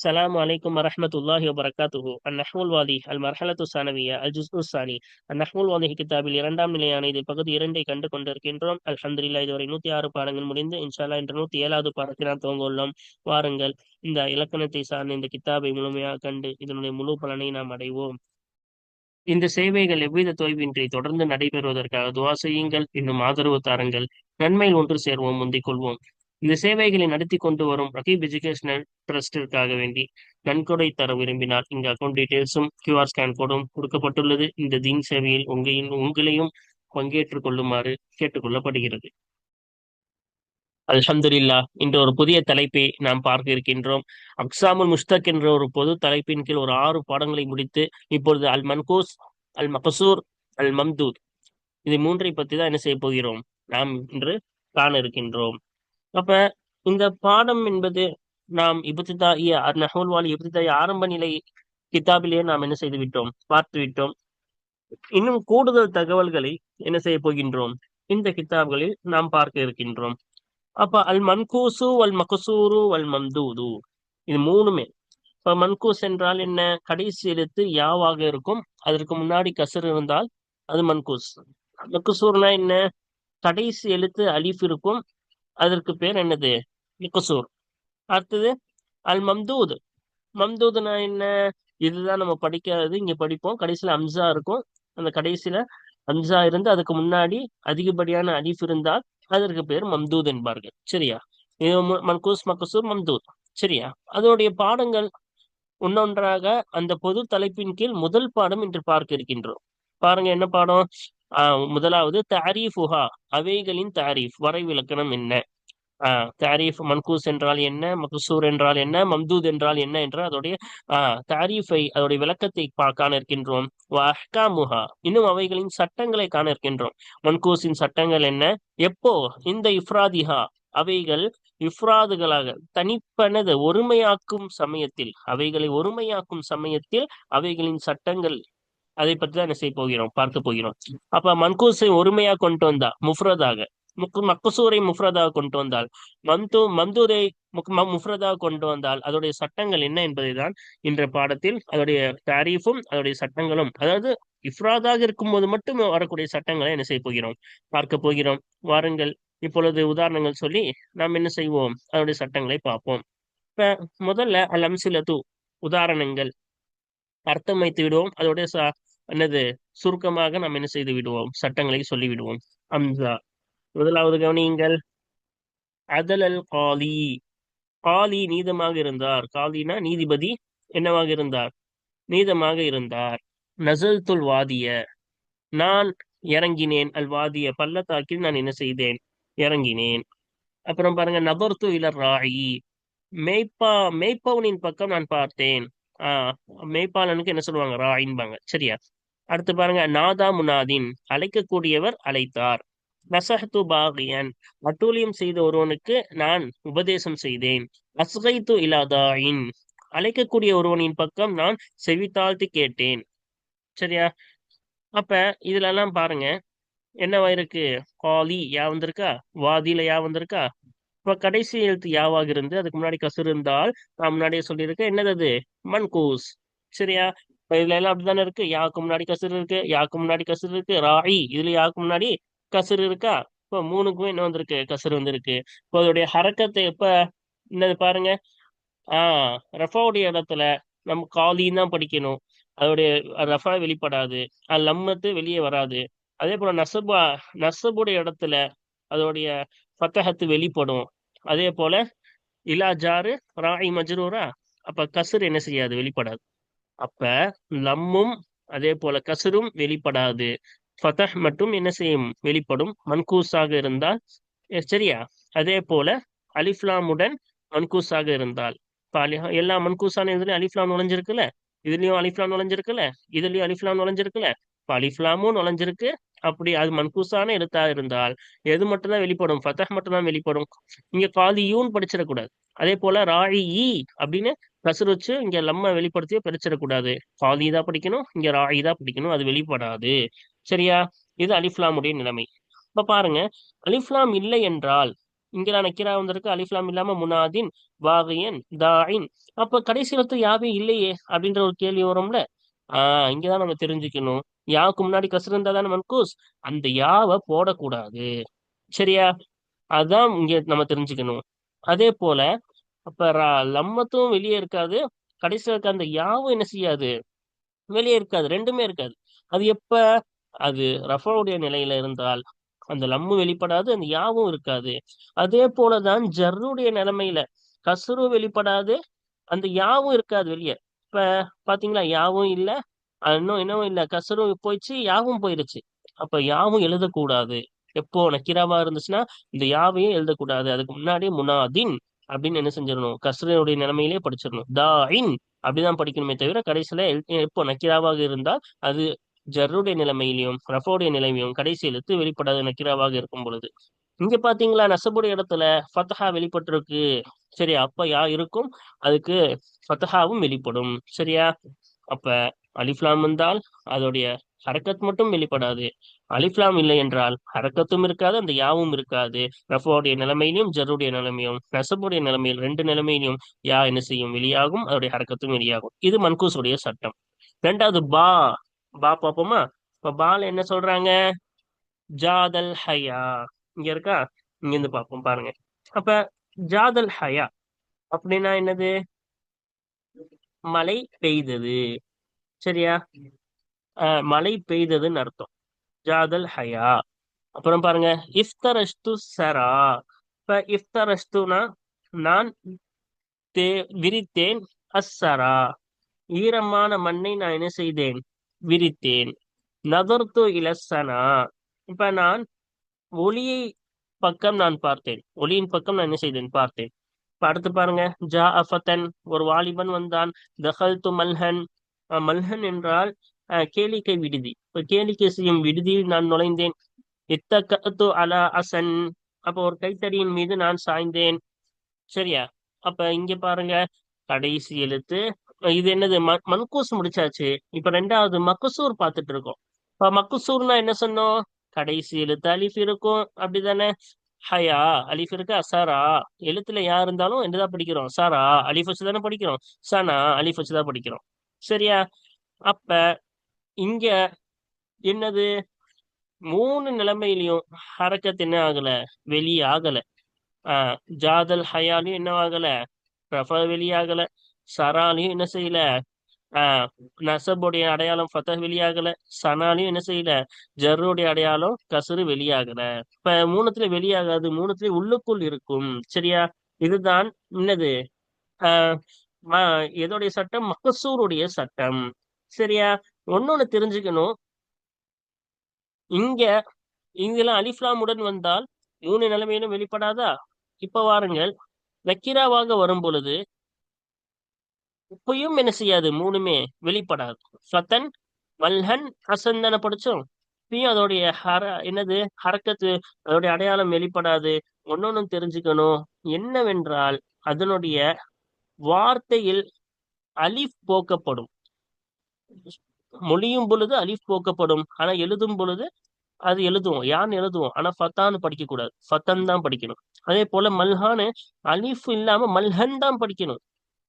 السلام عليكم ورحمة الله وبركاته النحو الواضح المرحلة الثانوية الجزء الثاني النحو الواضح கிதாபில் இரண்டாம் நிலையான இதில் பகுதி 2 கண்டு கொண்டிருக்கின்றோம். அல்ஹம்துலில்லாஹ் இதுவரை 106 பாடங்கள் முடிந்து இன்ஷா அல்லாஹ் இன்று 107வது பாடத்தை நாம் துவங்க உள்ளோம். வாருங்கள் இந்த இலக்கணத்தை சார்ந்த இந்த கிதாபை முழுமையாக கண்டு இதனுடைய முழு பலனை நாம் அடைவோம். இந்த சேவைகள் எவ்வித தொய்வின்றி தொடர்ந்து நடைபெறுவதற்காக துவா செய்யுங்கள், இன்னும் ஆதரவு தாருங்கள். நன்மையில் ஒன்று சேர்வோம், முந்திக் கொள்வோம். இந்த சேவைகளை நடத்தி கொண்டு வரும் ரகீப் எஜுகேஷனல் ட்ரஸ்டிற்காக வேண்டி நன்கொடை தர விரும்பினால் இங்கு அக்கௌண்ட் டீடைல்ஸும் QR ஸ்கேன் கோடும் கொடுக்கப்பட்டுள்ளது. இந்த தீன் சேவையில் உங்களையும் பங்கேற்றுக் கொள்ளுமாறு கேட்டுக்கொள்ளப்படுகிறது. அல்ஹம்துலில்லாஹ் இன்று ஒரு புதிய தலைப்பை நாம் பார்க்க இருக்கின்றோம். அக்ஸாமுல் முஷ்தக் என்ற ஒரு பொது தலைப்பின் கீழ் ஒரு 6 பாடங்களை முடித்து இப்பொழுது அல் மன்கூஸ், அல் மக்சூர், அல் மம்தூத் இது மூன்றை பற்றி தான் என்ன செய்ய போகிறோம், நாம் இன்று காண இருக்கின்றோம். அப்ப இந்த பாடம் என்பது நாம் இப்திதாயிய நஹ்வுல் வாலி இப்திதாயிய ஆரம்ப நிலை கிதாபிலேயே நாம் என்ன செய்து விட்டோம், பார்த்து விட்டோம். இன்னும் கூடுதல் தகவல்களை என்ன செய்ய போகின்றோம், இந்த கிதாப்களில் நாம் பார்க்க இருக்கின்றோம். அப்ப அல் மன்கூசு அல் மகசூரு அல் மம்தூது இது மூணுமே. இப்ப மன்கூஸ் என்றால் என்ன, கடைசி எழுத்து யாவாக இருக்கும், அதற்கு முன்னாடி கசர் இருந்தால் அது மன்கூஸ். மகசூர்னா என்ன, கடைசி எழுத்து அலிஃப் இருக்கும், அதற்கு பேர் என்னது, மகசூர். அடுத்தது அல் மம்தூத். மம்தூதுனா என்ன, இதுதான் நம்ம படிக்காதது, இங்க படிப்போம். கடைசியில அம்சா இருக்கும், அந்த கடைசியில அம்சா இருந்து அதுக்கு முன்னாடி அதிகப்படியான அலிஃப் இருந்தால் அதற்கு பேர் மம்தூத் என்பார்கள். சரியா, இது மன்கூஸ், மகசூர், மம்தூத். சரியா, அதோடைய பாடங்கள் ஒன்னொன்றாக அந்த பொது தலைப்பின் கீழ் முதல் பாடம் இன்று பார்க்க இருக்கின்றோம். பாருங்க என்ன பாடம். முதலாவது தாரீஃபுஹா, அவைகளின் தாரீஃப், வரைவிலக்கணம் என்ன. தாரீஃப், மன்கூஸ் என்றால் என்ன, மக்சூர் என்றால் என்ன, மம்தூத் என்றால் என்ன என்ற அதோடைய தாரீஃபை, அதோடைய விளக்கத்தை காண இருக்கின்றோம். அஹ்காமுஹா, இன்னும் அவைகளின் சட்டங்களை காண இருக்கின்றோம். மன்கூஸின் சட்டங்கள் என்ன, எப்போ இந்த இஃப்ராதிஹா, அவைகள் இஃப்ராதுகளாக தனிப்பனது ஒருமையாக்கும் சமயத்தில், அவைகளை ஒருமையாக்கும் சமயத்தில் அவைகளின் சட்டங்கள், அதை பற்றி தான் என்ன செய்ய போகிறோம், பார்க்க போகிறோம். அப்ப மன்கூஸை ஒருமையா கொண்டு வந்தா முஃப்ரதாக, மக்சூரை முஃப்ரதாக கொண்டு வந்தால், மம்தூரை முஃப்ரதாக கொண்டு வந்தால் அதோடைய சட்டங்கள் என்ன என்பதை தான் இன்ற பாடத்தில் அதோடைய தாரீஃபும் அதோடைய சட்டங்களும், அதாவது இஃப்ராதாக இருக்கும்போது மட்டும் வரக்கூடிய சட்டங்களை என்ன செய்ய போகிறோம், பார்க்க போகிறோம். வாருங்கள் இப்பொழுது உதாரணங்கள் சொல்லி நாம் என்ன செய்வோம், அதோடைய சட்டங்களை பார்ப்போம். இப்ப முதல்ல அல் அம்சிலத்து, உதாரணங்கள், அர்த்தம் வைத்து விடுவோம். அதோடைய என்னது சுருக்கமாக நாம் என்ன செய்து விடுவோம், சட்டங்களை சொல்லி விடுவோம். அம்சா, முதலாவது கவனியுங்கள். அதல் அல் காலி, காலி நீதமாக இருந்தார். காலினா நீதிபதி, என்னவாக இருந்தார், நீதமாக இருந்தார். நசல்துல் வாதிய, நான் இறங்கினேன். அல் வாதிய, பள்ளத்தாக்கில் நான் என்ன செய்தேன், இறங்கினேன். அப்புறம் பாருங்க, நபர்து இலர் ராயி, மேய்ப்பவனின் பக்கம் நான் பார்த்தேன். மேய்ப்பாளனுக்கு என்ன சொல்லுவாங்க, ராயின்பாங்க. சரியா, அடுத்து பாருங்க, நாதா முனாதின், அழைக்கக்கூடியவர் அழைத்தார். நசஹத்து பாகியன், அட்டூழியம் செய்த ஒருவனுக்கு நான் உபதேசம் செய்தேன். அஸ்கைத்து இலாதாயின், அழைக்கக்கூடிய ஒருவனின் பக்கம் நான் செவித்தாழ்த்தி கேட்டேன். சரியா, அப்ப இதுல எல்லாம் பாருங்க என்னவா இருக்கு, காலி யா வந்திருக்கா, வாதியில யா வந்திருக்கா. இப்ப கடைசி எழுத்து யாவாக இருந்து அதுக்கு முன்னாடி கசுர் இருந்தால் நான் முன்னாடியே சொல்லியிருக்கேன், என்னது அது, மன்கூஸ். சரியா, இப்ப இதுல எல்லாம் அப்படித்தானே இருக்கு, யாக்கு முன்னாடி கசுர் இருக்கு, யாக்கு முன்னாடி கசுர் இருக்கு. ராயி, இதுல யாக்கு முன்னாடி கசுர் இருக்கா. இப்ப மூணுக்குமே என்ன வந்திருக்கு, கசுர் வந்திருக்கு. இப்போ அதோடைய ஹரக்கத்தை எப்ப என்னது பாருங்க, ரஃபாவுடைய இடத்துல நம்ம காலின்னு தான் படிக்கணும், அதோடைய ரஃபா வெளிப்படாது, லம்மத்து வெளியே வராது. அதே போல நசபுடைய இடத்துல அதோடைய ஃபத்தஹத்து வெளிப்படும். அதே போல இலா ஜாரு ராயி மஜ்ரூரா, அப்ப கசுர் என்ன செய்யாது, வெளிப்படாது. அப்ப லம்மும் அதே போல கசுரும் வெளிப்படாது, ஃபதஹ் மட்டும் என்ன செய்யும், வெளிப்படும், மன்கூஸாக இருந்தால். சரியா, அதே போல அலிஃப்லாமுடன் மன்கூஸாக இருந்தால், எல்லா மன்கூஸான இதுலயும் அலிஃப்லாம் நுழைஞ்சிருக்குல்ல, இதுலயும் அலிஃப்லாம் நுழைஞ்சிருக்குல்ல, இதுலயும் அலிஃப்லாம் நுழைஞ்சிருக்குல்ல, இப்ப அலிஃப்லாமும் நுழைஞ்சிருக்கு. அப்படி அது மன்கூஸான எழுத்தா இருந்தால் எது மட்டும்தான் வெளிப்படும், ஃபதஹ் மட்டும் தான் வெளிப்படும். இங்க காலியூன் படிச்சிடக்கூடாது. அதே போல ராயி அப்படின்னு கசுர் வச்சு இங்க லம்ம வெளிப்படுத்தியோ படிச்சிடக்கூடாது. காலி தான் படிக்கணும், இங்க ராயி தான் படிக்கணும், அது வெளிப்படாது. சரியா, இது அலிஃப்லாமுடைய நிலைமை. இப்ப பாருங்க, அலிஃப்லாம் இல்லை என்றால் இங்கெல்லாம் நக்கிரா வந்திருக்கு, அலிஃப்லாம் இல்லாம முனாதின், வாகியன், தாயின். அப்ப கடைசி எழுத்து யாவே இல்லையே அப்படின்ற ஒரு கேள்வி வரும்ல. இங்கதான் நம்ம தெரிஞ்சுக்கணும். யாவுக்கு முன்னாடி கஸ்ர் இருந்தா தானே மன்கூஸ், அந்த யாவை போடக்கூடாது. சரியா? அதான் இங்க நம்ம தெரிஞ்சுக்கணும். அதே போல அப்ப லம்மத்தும் வெளியே இருக்காது, கடைசியில் இருக்க அந்த யாவும் என்ன செய்யாது, வெளியே இருக்காது, ரெண்டுமே இருக்காது. அது எப்ப, அது ரஃபாவுடைய நிலையில இருந்தால் அந்த லம்மு வெளிப்படாது, அந்த யாவும் இருக்காது. அதே போலதான் ஜர்ருடைய நிலைமையில கஸ்ரு வெளிப்படாது, அந்த யாவும் இருக்காது வெளியே. இப்ப பாத்தீங்களா, யாவும் இல்ல, இன்னும் என்னவும் இல்ல, கஸ்ரும் போயிடுச்சு, யாவும் போயிருச்சு. அப்ப யாவும் எழுதக்கூடாது. எப்போ நக்கிராவா இருந்துச்சுன்னா இந்த யாவையும் எழுதக்கூடாது. அதுக்கு முன்னாடி முனாதின் அப்படின்னு என்ன செஞ்சிடணும், கஸ்ரனுடைய நிலைமையிலே படிச்சிடணும். தாயின் அப்படிதான் படிக்கணுமே தவிர கடைசியில எப்போ நக்கிராவாக இருந்தால் அது ஜர்ருடைய நிலைமையிலையும் ரஃபோடைய நிலைமையும் கடைசி எழுத்து வெளிப்படாத நக்கிராவாக இருக்கும் பொழுது. இங்க பாத்தீங்களா, நசபுடைய இடத்துல ஃபத்ஹா வெளிப்பட்டிருக்கு. சரியா? அப்ப யா இருக்கும், அதுக்கு ஃபத்ஹாவும் வெளிப்படும். சரியா? அப்ப அலிஃப்லாம் வந்தால் அதோடைய ஹரக்கத் மட்டும் வெளிப்படாது. அலிஃப்லாம் இல்லை என்றால் ஹரக்கத்தும் இருக்காது, அந்த யாவும் இருக்காது. ரஃபோடைய நிலைமையிலும் ஜர்ருடைய நிலைமையும் நசபுடைய நிலைமையில் ரெண்டு நிலைமையிலும் யா என்ன செய்யும், வெளியாகும், அதோடைய ஹரக்கத்தும் வெளியாகும். இது மன்கூஸுடைய சட்டம். ரெண்டாவது பா. பா பார்ப்போமா? இப்ப பால என்ன சொல்றாங்க, ஜாதல் ஹயா. இங்க இருக்கா, இங்க இருந்து பார்ப்போம் பாருங்க. அப்ப ஜாதல் ஹயா அப்படின்னா என்னது, மழை பெய்தது. சரியா? மழை பெய்ததுன்னு அர்த்தம், ஜாதல் ஹயா. அப்புறம் பாருங்க, இஃப்தரஷ்து சரா. இப்ப இஃப்தரஷ்துனா நான் விரித்தேன், அஸ்ஸரா ஈரமான மண்ணை நான் என்ன செய்தேன், விரித்தேன். நதர்து இலசனா, இப்ப நான் ஒளியை பக்கம் நான் பார்த்தேன், ஒளியின் பக்கம் நான் என்ன செய்தேன், பார்த்தேன். இப்ப அடுத்து பாருங்க, ஜா அஃபத்தன் ஒரு வாலிபன் வந்தான். தஹல்து மல்ஹன், மல்ஹன் என்றால் கேளிக்கை விடுதி. இப்ப கேளிக்கை செய்யும் விடுதியில் நான் நுழைந்தேன். இத்தகத்து அலா அசன், அப்ப ஒரு கைத்தடியின் மீது நான் சாய்ந்தேன். சரியா? அப்ப இங்க பாருங்க, கடைசி எழுத்து இது என்னது, மன்கூஸ் முடிச்சாச்சு. இப்ப ரெண்டாவது மக்குசூர் பார்த்துட்டு இருக்கோம். இப்ப மக்குசூர்னா என்ன சொன்னோம், கடைசி எழுத்து அலிஃப் இருக்கும், அப்படிதானே? ஹயா அலிஃப் இருக்கு, அசாரா எழுத்துல யா இருந்தாலும் என்னதான் படிக்கிறோம், சாரா அலிஃப் வச்சு தானே படிக்கிறோம், சனா அலிஃப் வச்சு தான் படிக்கிறோம். சரியா? அப்ப இங்க என்னது, மூணு நிலைமையிலையும் ஹரக்கத் என்ன ஆகல, வெளியாகல. ஜாதல் ஹயாலையும் என்ன ஆகல, ரஃபா வெளியாகல. சராலையும் என்ன செய்யல, நசபுடைய அடையாளம் ஃபத்தஹ் வெளியாகல. சனாலையும் என்ன செய்யல, ஜர்ருடைய அடையாளம் கசுரு வெளியாகல. இப்ப மூணுத்துல வெளியாகாது, மூணுத்துல உள்ளுக்குள் இருக்கும். சரியா? இதுதான் என்னது, ஆஹ் எதோடைய சட்டம், மகசூருடைய சட்டம். சரியா? ஒன்னொன்னு தெரிஞ்சுக்கணும், இங்க இங்கெல்லாம் அலிஃப்லாமுடன் வந்தால் மூணு நிலைமையிலும் வெளிப்படாதா? இப்ப வாருங்கள், நக்கீராவாக வரும் பொழுது இப்பயும் என்ன செய்யாது, மூணுமே வெளிப்படாது. ஃபத்தன், மல்ஹன், ஹசன் தானே படிச்சோம். இப்பயும் அதோடைய என்னது, ஹரக்கத்து, அதோடைய அடையாளம் வெளிப்படாது. ஒன்னொன்னும் தெரிஞ்சுக்கணும் என்னவென்றால், அதனுடைய வார்த்தையில் அலிஃப் போக்கப்படும். மொழியும் பொழுது அலிஃப் போக்கப்படும், ஆனா எழுதும் பொழுது அது எழுதுவோம், யான்னு எழுதுவோம், ஆனா ஃபத்தான்னு படிக்க கூடாது, ஃபத்தன் தான் படிக்கணும். அதே போல மல்ஹான்னு அலிஃப் இல்லாம மல்ஹன் தான் படிக்கணும்.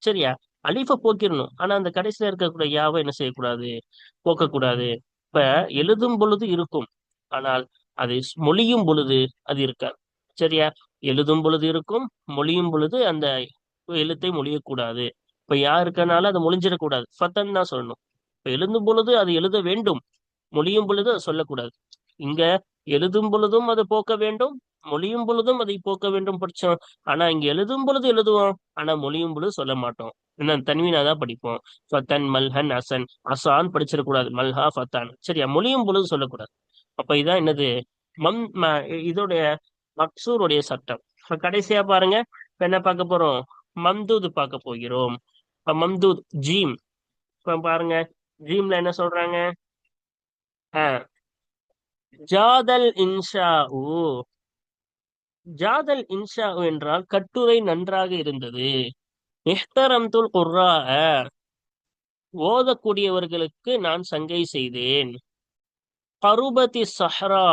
சரியா? அலிஃப போக்கிடணும், ஆனா அந்த கடைசியில இருக்கக்கூடிய யாவை என்ன செய்யக்கூடாது, போக்கக்கூடாது. இப்ப எழுதும் பொழுது இருக்கும், ஆனால் அது மொழியும் பொழுது அது இருக்காது. சரியா? எழுதும் பொழுது இருக்கும், மொழியும் பொழுது அந்த எழுத்தை மொழியக்கூடாது. இப்ப யா இருக்கனால அதை மொழிஞ்சிடக்கூடாது, ஃபத்தன் தான் சொல்லணும். இப்ப எழுதும் பொழுது அது எழுத வேண்டும், மொழியும் பொழுது அது சொல்லக்கூடாது. இங்க எழுதும் பொழுதும் அது போக்க வேண்டும், மொழியும் பொழுதும் அதை போக்க வேண்டும் படிச்சோம். ஆனா இங்க எழுதும் பொழுது எழுதுவோம், ஆனா மொழியும் பொழுது சொல்ல மாட்டோம். என்ன தன்வீனா தான் படிப்போம். ஃபத்தன், மல்ஹன், அசன், அசான் படிச்சிடக்கூடாது, மல்ஹா ஃபத்தான். சரியா? மொழியும் பொழுது சொல்லக்கூடாது. அப்ப இதான் என்னது, இதோடைய மக்சூருடைய சட்டம். இப்ப கடைசியா பாருங்க, இப்ப என்ன பார்க்க போறோம், மம்தூத் பார்க்க போகிறோம். இப்ப மம்தூத் ஜீம். இப்ப பாருங்க, ஜீம்ல என்ன சொல்றாங்க, ஜாதல் இன்ஷா. ஜாதல் இன்ஷா என்றால் கட்டுரை நன்றாக இருந்தது. இஹ்தரம்துல் குர்ரா, ஓதக்கூடியவர்களுக்கு நான் சங்கை செய்தேன். கருபதி சஹ்ரா,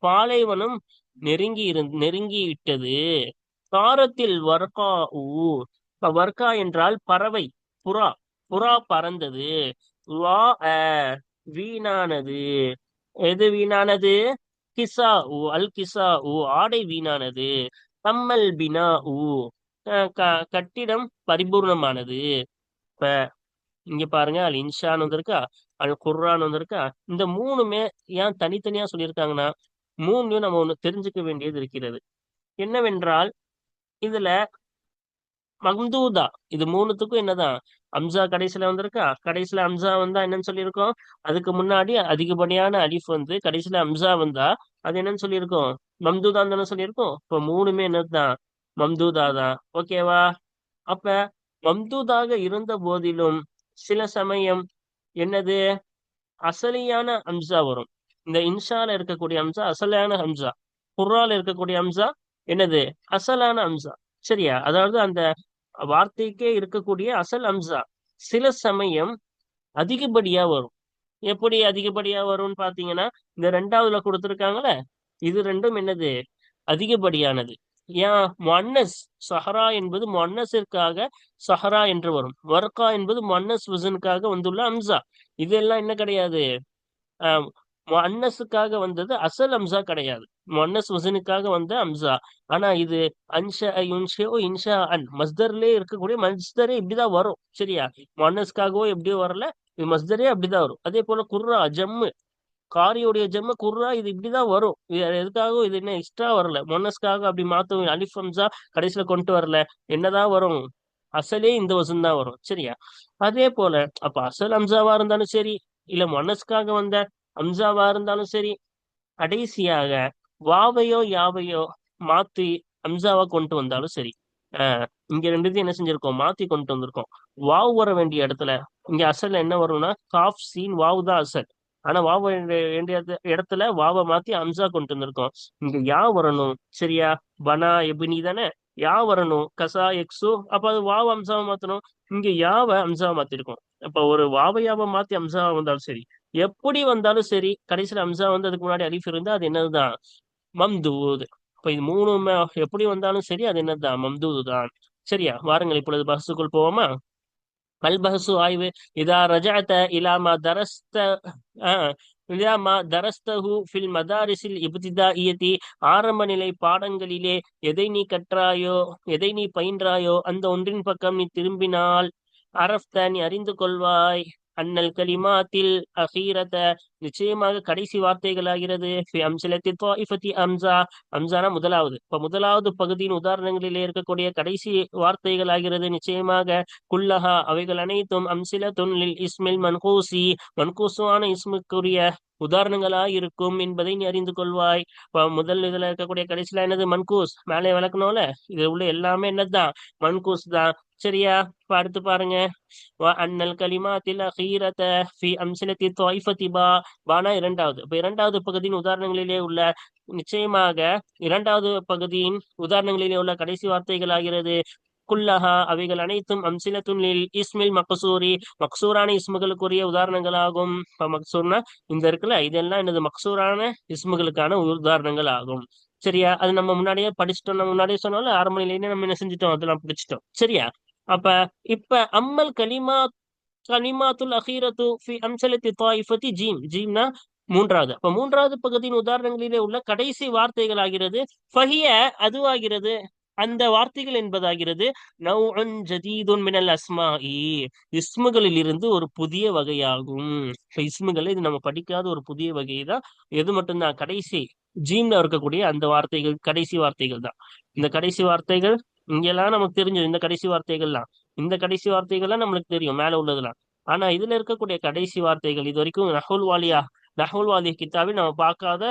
பாலைவனம் நெருங்கி விட்டது. தாரத்தில் வர்கா ஊ. இப்ப வர்கா என்றால் பறவை, புறா. புறா பறந்தது. வா அ, வீணானது. எது வீணானது? கிசா ஊ, அல் கிசா ஊ, ஆடை வீணானது. கம்மல் பினா ஊ, கட்டிடம் பரிபூர்ணமானது. இப்ப இங்க பாருங்க, அல் இன்ஷான் வந்திருக்கா, அல் குர்ஆன் வந்திருக்கா. இந்த மூணுமே ஏன் தனித்தனியா சொல்லியிருக்காங்கன்னா, மூணுலயும் நம்ம ஒண்ணு தெரிஞ்சுக்க வேண்டியது இருக்கிறது. என்னவென்றால், இதுல மம்தூதா, இது மூணுத்துக்கும் என்னதான், அம்சா கடைசியில வந்திருக்கா. கடைசியில அம்சா வந்தா என்னன்னு சொல்லியிருக்கோம்? அதுக்கு முன்னாடி அதிகப்படியான அலிஃப் வந்து கடைசியில அம்சா வந்தா அது என்னன்னு சொல்லியிருக்கோம்? மம்தூதான் தானே சொல்லியிருக்கோம். இப்ப மூணுமே என்னதுதான்? மம்தூதா தான். ஓகேவா? அப்ப மம்தூதாக இருந்த போதிலும் சில சமயம் என்னது, அசலியான அம்சா வரும். இந்த இன்ஷால இருக்கக்கூடிய அம்சா அசலான அம்சா. குர்ஆன்ல இருக்கக்கூடிய அம்சா என்னது, அசலான அம்சா. சரியா? அதாவது அந்த வார்த்தைக்கே இருக்கக்கூடிய அசல் அம்சா சில சமயம் அதிகப்படியா வரும். எப்படி அதிகப்படியா வரும்னு பாத்தீங்கன்னா, இந்த ரெண்டாவதுல கொடுத்திருக்காங்கல்ல, இது ரெண்டும் என்னது, அதிகப்படியானது. ஏன் முஅன்னஸ், சஹரா என்பது முஅன்னஸிற்காக சஹரா என்று வரும். வர்கா என்பது முஅன்னஸ் வஸனுக்காக வந்துள்ள அம்சா. இதெல்லாம் என்ன கிடையாது, ஆஹ் முஅன்னஸுக்காக வந்தது, அசல் அம்சா கிடையாது. முஅன்னஸ் வஸனுக்காக வந்த அம்சா. ஆனா இது அன்ஷா யுன்ஷிஉ இன்ஷா அன், மஸ்தர்லயே இருக்கக்கூடிய மஸ்தரே இப்படிதான் வரும். சரியா? முஅன்னஸ்க்காகவோ எப்படியோ வரல, இது மஸ்தரே அப்படிதான் வரும். அதே போல குர்ரா ஜம்மு, காரியோடைய ஜம்மு குர்ரா, இது இப்படிதான் வரும். இது எதுக்காகவும் இது என்ன எக்ஸ்ட்ரா வரல. மொன்னஸ்க்காக அப்படி மாத்தவும் அலிஃப் ஹம்சா கடைசியில கொண்டு வரல. என்னதான் வரும், அசலே இந்த வசன் தான் வரும். சரியா? அதே போல அப்ப அசல் அம்சாவா இருந்தாலும் சரி, இல்ல மொன்னஸ்க்காக வந்த அம்சாவா இருந்தாலும் சரி, கடைசியாக வாவையோ யாவையோ மாத்தி அம்சாவா கொண்டு வந்தாலும் சரி, ஆஹ் இங்க ரெண்டுத்தையும் என்ன செஞ்சிருக்கோம், மாத்தி கொண்டு வந்திருக்கோம். வாவ் வர வேண்டிய இடத்துல இங்க அசல் என்ன வரும்னா, காஃப் சீன் வாவ் தான் அசல். ஆனா வாவ் வேண்டிய இடத்துல வாவை மாத்தி அம்சா கொண்டு வந்திருக்கோம். இங்க யா வரணும். சரியா? பனா எபினி தானே, யா வரணும். கசா எக்ஸு, அப்ப அது வாவ் அம்சாவை மாத்தணும். இங்க யாவை அம்சாவை மாத்திருக்கோம். அப்ப ஒரு வாவையாவை மாத்தி அம்சாவா வந்தாலும் சரி, எப்படி வந்தாலும் சரி, கடைசியில அம்சா வந்து அதுக்கு முன்னாடி அலிஃப் இருந்தா அது என்னதுதான், மம்தூத். இப்ப இது மூணுமே எப்படி வந்தாலும் சரி, அது என்னதுதான், மம்தூது தான். சரியா? வாருங்கள் இப்பொழுது பஹ்ஸுக்குள் போவோமா? அல் பஹ்ஸு ஆய்வு. இதா ரஜஅத இலா மா தரஸ்த, இலா மா தரஸ்தஹு ஃபில் மதாரிஸில் இப்திதாயியதி, ஆரம்ப நிலை பாடங்களிலே எதை நீ கற்றாயோ, எதை நீ பயின்றாயோ அந்த ஒன்றின் பக்கம் நீ திரும்பினால், அரஃப்த நீ அறிந்து கொள்வாய், அன்னல் கலிமாத்தில் அஹீரத நிச்சயமாக கடைசி வார்த்தைகளாகிறது, ஃபி அம்ஸலத்தி த்வாயிஃபத்தி அம்ஸா, அம்ஸானா முதலாவது. இப்ப முதலாவது பகுதியின் உதாரணங்களிலே இருக்கக்கூடிய கடைசி வார்த்தைகள் ஆகிறது நிச்சயமாக. குல்லஹா அவைகள் அனைத்தும் அம்சிலத்துன் லில் இஸ்மில் மன்கூசி, மன்கூசுவான இஸ்முக்குரிய உதாரணங்களாய் இருக்கும் என்பதை நீ அறிந்து கொள்வாய். இப்ப முதல் இதுல இருக்கக்கூடிய கடைசியில என்னது, மன்கூஸ். மேலே விளக்கணும்ல, இதுல உள்ள எல்லாமே என்னதுதான், மன்கூஸ் தான். சரியா? இப்ப அடுத்து பாருங்க. அன்னல் கலிமாத்தில் அகீரத ஃபி அம்சிலத்தி த்வாயிஃபத்தி பா, பானா இரண்டாவது. இப்ப இரண்டாவது பகுதியின் உதாரணங்களிலே உள்ள நிச்சயமாக இரண்டாவது பகுதியின் உதாரணங்களிலே உள்ள கடைசி வார்த்தைகள் ஆகிறது. குல்லஹா அவைகள் அனைத்தும் அம்சிலத்துன் லில் இஸ்மில் மக்சூரி, மக்சூரான இஸ்முகளுக்குரிய உதாரணங்களாகும். இப்ப மக்சூர்னா இந்த இருக்குல்ல, இதெல்லாம் என்னது, மக்சூரான இஸ்முகளுக்கான உதாரணங்கள் ஆகும். சரியா? அது நம்ம முன்னாடியே படிச்சுட்டோம். நம்ம முன்னாடியே சொன்னாலும் ஆரம்ப நிலையிலே நம்ம என்ன செஞ்சுட்டோம், அதெல்லாம் படிச்சுட்டோம். சரியா? அப்ப இப்ப அம்மல் கலிமாத்துல் அகீரத்து ஃபி அம்சலத்தி தாயிஃபத்தி ஜீம், ஜீம்னா மூன்றாவது. அப்ப மூன்றாவது பகுதியின் உதாரணங்களிலே உள்ள கடைசி வார்த்தைகள் ஆகிறது. ஃபஹிய அதுவாகிறது, அந்த வார்த்தைகள் என்பதாகிறது, நவ்உன் ஜதீதுன் மினல் அஸ்மாஇ, இஸ்முகளில் இருந்து ஒரு புதிய வகையாகும். இப்ப இஸ்முகள் இது நம்ம படிக்காத ஒரு புதிய வகை தான். எது மட்டும்தான், கடைசி ஜீம்ல இருக்கக்கூடிய அந்த வார்த்தைகள், கடைசி வார்த்தைகள் தான். இந்த கடைசி வார்த்தைகள் இங்கெல்லாம் நமக்கு தெரிஞ்சது. இந்த கடைசி வார்த்தைகள்லாம், இந்த கடைசி வார்த்தைகள்லாம் நம்மளுக்கு தெரியும் மேல உள்ளதெல்லாம். ஆனா இதுல இருக்கக்கூடிய கடைசி வார்த்தைகள் இது வரைக்கும் நஹுல் வாலியா கித்தாபில் நம்ம பார்க்காத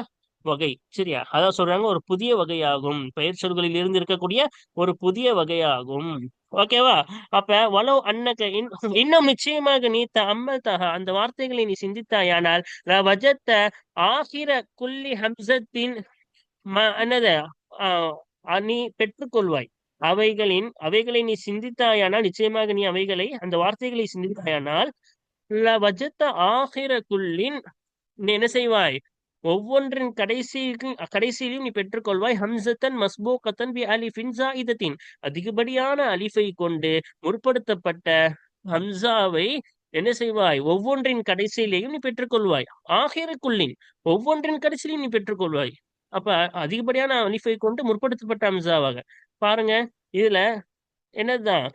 வகை. சரியா? அதான் சொல்றாங்க, ஒரு புதிய வகையாகும், பெயர் சொல்களில் இருந்து இருக்கக்கூடிய ஒரு புதிய வகையாகும். ஓகேவா? அப்ப வலவ் அன்னக இன்னும் நிச்சயமாக நீ அம்மல்தஹ அந்த வார்த்தைகளை நீ சிந்தித்தாயானால், வஜத்த ஆகிர குல்லி ஹம்சத்தின் என்னது, நீ பெற்றுக்கொள்வாய். அவைகளை நீ சிந்தித்தாயானால், நிச்சயமாக நீ அவைகளை அந்த வார்த்தைகளை சிந்தித்தாயானால், வஜத்த ஆகிர குல்லின், நீ என்ன செய்வாய், ஒவ்வொன்றின் கடைசியிலும் நீ பெற்றுக்கொள்வாய் ஹம்சத்தன் மஸ்பூகத்தன் பி அலிஃபின் ஜாயிதத்தின், அதிகப்படியான அலிஃபை கொண்டு முற்படுத்தப்பட்ட ஹம்சாவை என்ன செய்வாய், ஒவ்வொன்றின் கடைசியிலேயும் நீ பெற்றுக்கொள்வாய். ஆகிரக்குள்ளின், ஒவ்வொன்றின் கடைசியிலையும் நீ பெற்றுக்கொள்வாய். அப்ப அதிகப்படியான அலிஃபை கொண்டு முற்படுத்தப்பட்ட ஹம்சாவாக பாருங்க. இதுல என்னதுதான்